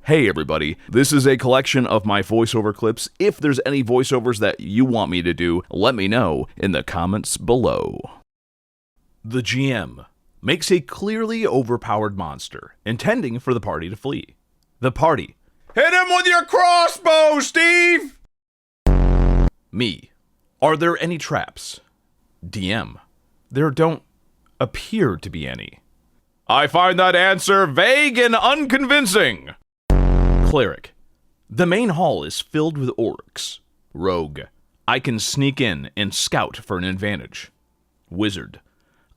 Hey everybody, this is a collection of my voiceover clips. If there's any voiceovers that you want me to do, let me know in the comments below. The GM makes a clearly overpowered monster, intending for the party to flee. The party: hit him with your crossbow, Steve! Me: are there any traps? DM: there don't appear to be any. I find that answer vague and unconvincing. Cleric: the main hall is filled with orcs. Rogue: I can sneak in and scout for an advantage. Wizard: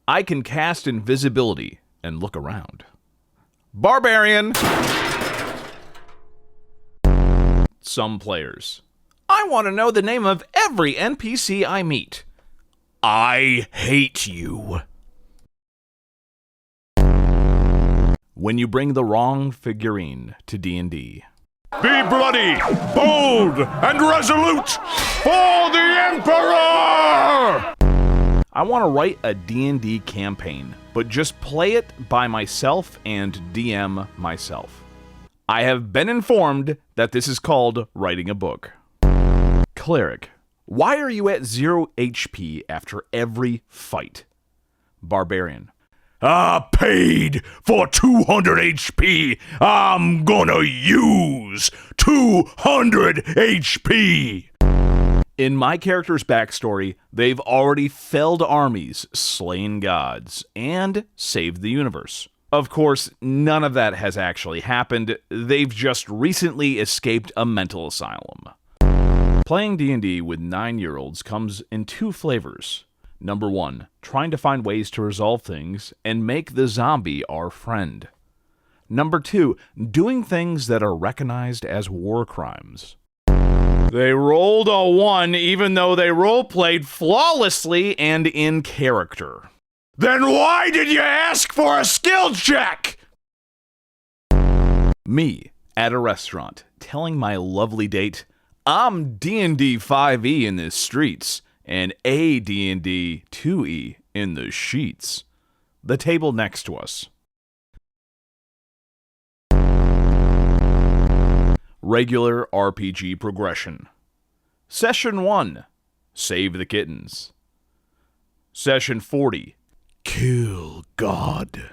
I can cast invisibility and look around. Barbarian: some players: I want to know the name of every NPC I meet. I hate you. When you bring the wrong figurine to D&D. Be bloody, bold, and resolute for the Emperor! I want to write a D&D campaign, but just play it by myself and DM myself. I have been informed that this is called writing a book. Cleric: why are you at 0 HP after every fight? Barbarian: I paid for 200 HP. I'm gonna use 200 HP. In my character's backstory, they've already felled armies, slain gods, and saved the universe. Of course, none of that has actually happened. They've just recently escaped a mental asylum. Playing D&D with 9-year-olds comes in two flavors. Number 1, trying to find ways to resolve things and make the zombie our friend. Number 2, doing things that are recognized as war crimes. They rolled a 1 even though they roleplayed flawlessly and in character. Then why did you ask for a skill check? Me, at a restaurant, telling my lovely date, I'm D&D 5e in the streets, and AD&D 2E in the sheets. The table next to us. Regular RPG progression. Session 1, save the kittens. Session 40, kill God.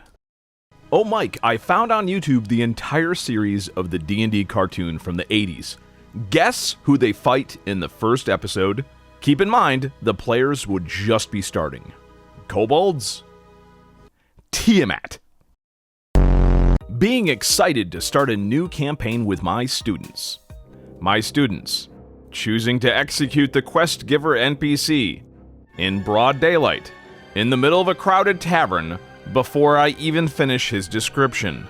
Oh Mike, I found on YouTube the entire series of the D&D cartoon from the 80s. Guess who they fight in the first episode? Keep in mind, the players would just be starting. Kobolds? Tiamat. Being excited to start a new campaign with my students. My students choosing to execute the quest giver NPC in broad daylight, in the middle of a crowded tavern, before I even finish his description.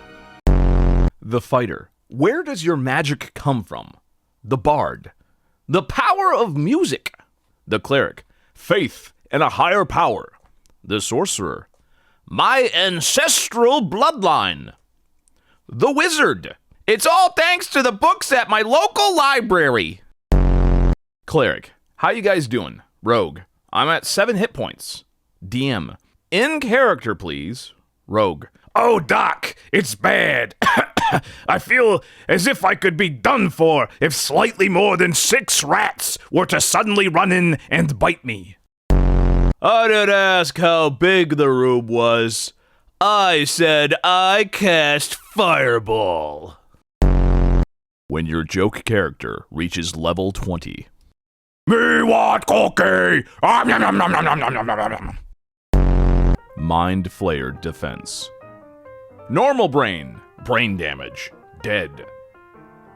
The fighter: where does your magic come from? The bard: the power of music. The cleric: faith in a higher power. The sorcerer: my ancestral bloodline. The wizard: it's all thanks to the books at my local library. Cleric: how you guys doing? Rogue: I'm at 7 hit points. DM: in character, please. Rogue: oh, Doc, it's bad. I feel as if I could be done for if slightly more than 6 rats were to suddenly run in and bite me. I didn't ask how big the room was. I said I cast Fireball. When your joke character reaches level 20. Me want cookie! Mind Flayer defense. Normal brain, brain damage, dead.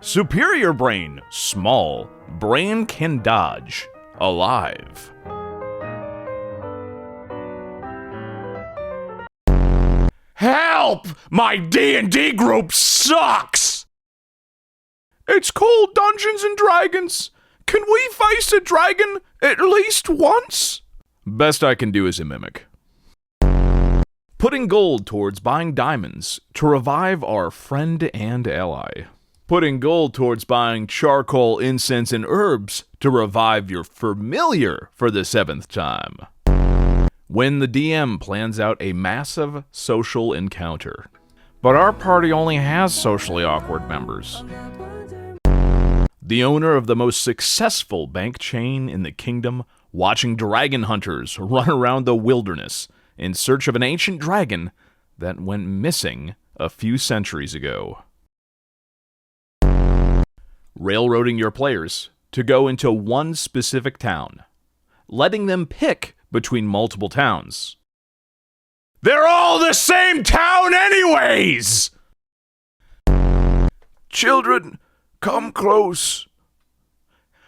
Superior brain, small, brain can dodge, alive. Help! My D&D group sucks! It's called Dungeons and Dragons. Can we face a dragon at least once? Best I can do is a mimic. Putting gold towards buying diamonds to revive our friend and ally. Putting gold towards buying charcoal, incense, and herbs to revive your familiar for the 7th time. When the DM plans out a massive social encounter. But our party only has socially awkward members. The owner of the most successful bank chain in the kingdom, watching dragon hunters run around the wilderness in search of an ancient dragon that went missing a few centuries ago. Railroading your players to go into one specific town, letting them pick between multiple towns. They're all the same town anyways! Children, come close.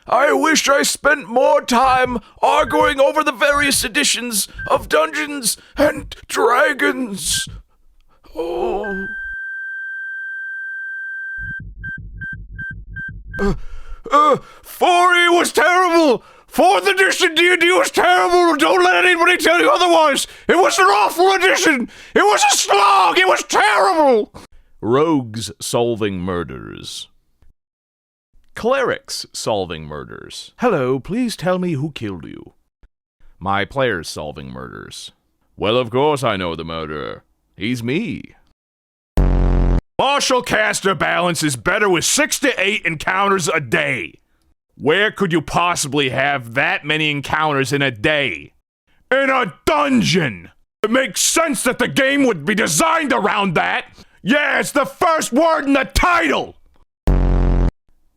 I wish I spent more time arguing over the various editions of Dungeons and Dragons. Oh. 4E was terrible! 4th edition D&D was terrible! Don't let anybody tell you otherwise! It was an awful edition! It was a slog! It was terrible! Rogues solving murders. Clerics solving murders. Hello, please tell me who killed you. My players solving murders. Well, of course I know the murderer. He's me. Martial caster balance is better with 6 to 8 encounters a day. Where could you possibly have that many encounters in a day? In a dungeon! It makes sense that the game would be designed around that! Yeah, it's the first word in the title!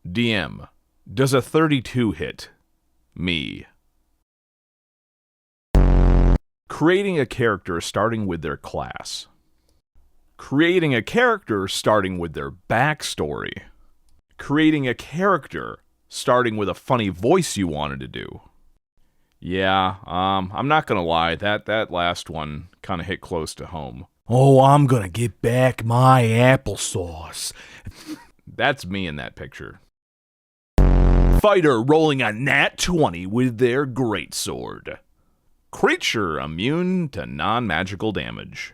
DM, does a 32 hit? Me. Creating a character starting with their class. Creating a character starting with their backstory. Creating a character starting with a funny voice you wanted to do. Yeah, I'm not gonna lie, that last one kind of hit close to home. Oh, I'm gonna get back my applesauce. That's me in that picture. Fighter rolling a nat 20 with their greatsword. Creature immune to non-magical damage.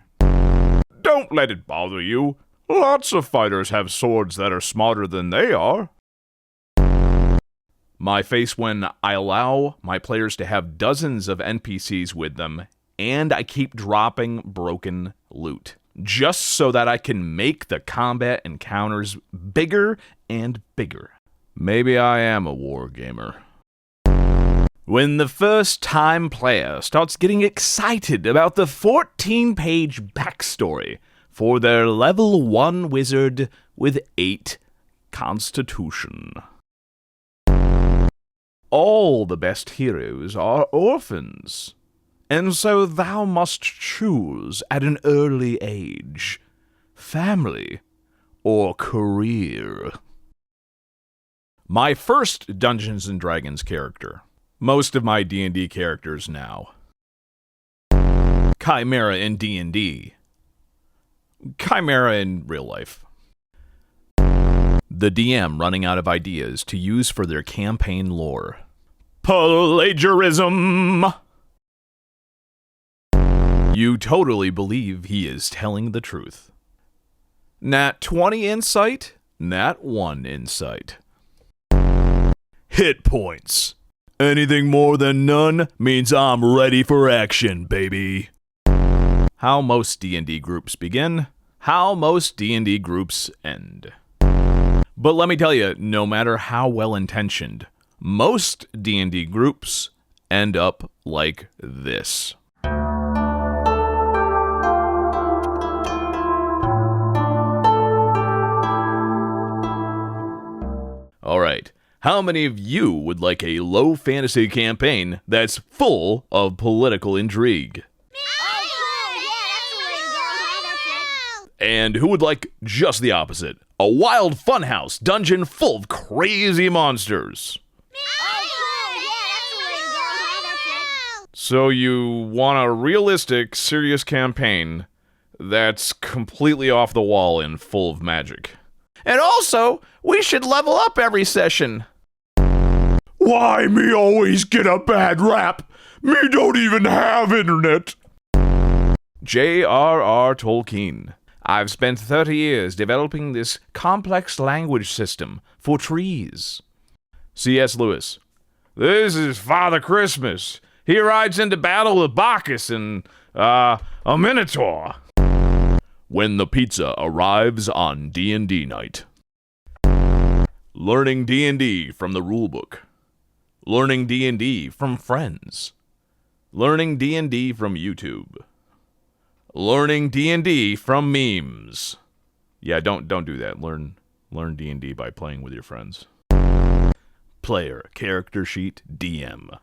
Don't let it bother you. Lots of fighters have swords that are smarter than they are. My face when I allow my players to have dozens of NPCs with them, and I keep dropping broken loot, just so that I can make the combat encounters bigger and bigger. Maybe I am a wargamer. When the first-time player starts getting excited about the 14-page backstory for their level 1 wizard with 8 constitution. All the best heroes are orphans, and so thou must choose at an early age, family or career. My first Dungeons & Dragons character. Most of my D&D characters now. Chimera in D&D. Chimera in real life. The DM running out of ideas to use for their campaign lore. Plagiarism! You totally believe he is telling the truth. Nat 20 insight, Nat 1 insight. Hit points. Anything more than none means I'm ready for action, baby. How most D&D groups begin, how most D&D groups end. But let me tell you, no matter how well-intentioned, most D&D groups end up like this. Alright, how many of you would like a low fantasy campaign that's full of political intrigue? And who would like just the opposite? A wild funhouse dungeon full of crazy monsters. So you want a realistic, serious campaign that's completely off the wall and full of magic. And also, we should level up every session. Why me always get a bad rap? Me don't even have internet. J.R.R. Tolkien. I've spent 30 years developing this complex language system for trees. C.S. Lewis. This is Father Christmas. He rides into battle with Bacchus and, a Minotaur. When the pizza arrives on D&D night. Learning D&D from the rulebook. Learning D&D from friends. Learning D&D from YouTube. Learning D&D from memes. Yeah, don't do that. Learn D&D by playing with your friends. Player character sheet DM.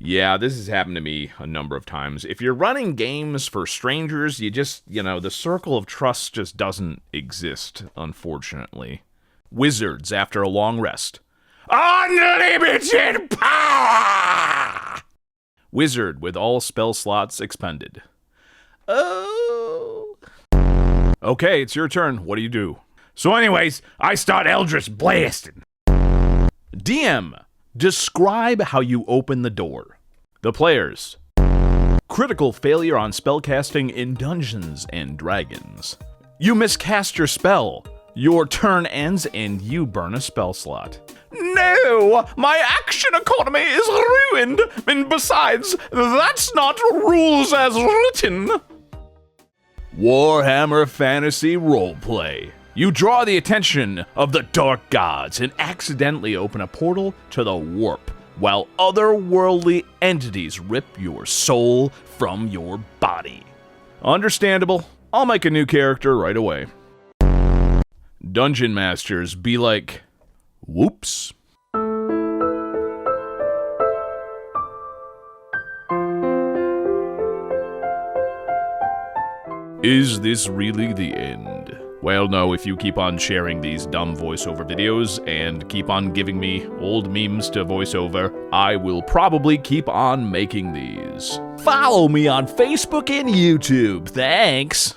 Yeah, this has happened to me a number of times. If you're running games for strangers, the circle of trust just doesn't exist, unfortunately. Wizards after a long rest. Unlimited power! Wizard with all spell slots expended. Oh. Okay, it's your turn. What do you do? So anyways, I start Eldritch blasting. DM, describe how you open the door. The players. Critical failure on spellcasting in Dungeons and Dragons. You miscast your spell. Your turn ends and you burn a spell slot. No, my action economy is ruined, and besides, that's not rules as written. Warhammer Fantasy Roleplay. You draw the attention of the Dark Gods and accidentally open a portal to the Warp, while otherworldly entities rip your soul from your body. Understandable. I'll make a new character right away. Dungeon Masters be like, whoops. Is this really the end? Well, no, if you keep on sharing these dumb voiceover videos and keep on giving me old memes to voiceover, I will probably keep on making these. Follow me on Facebook and YouTube, thanks!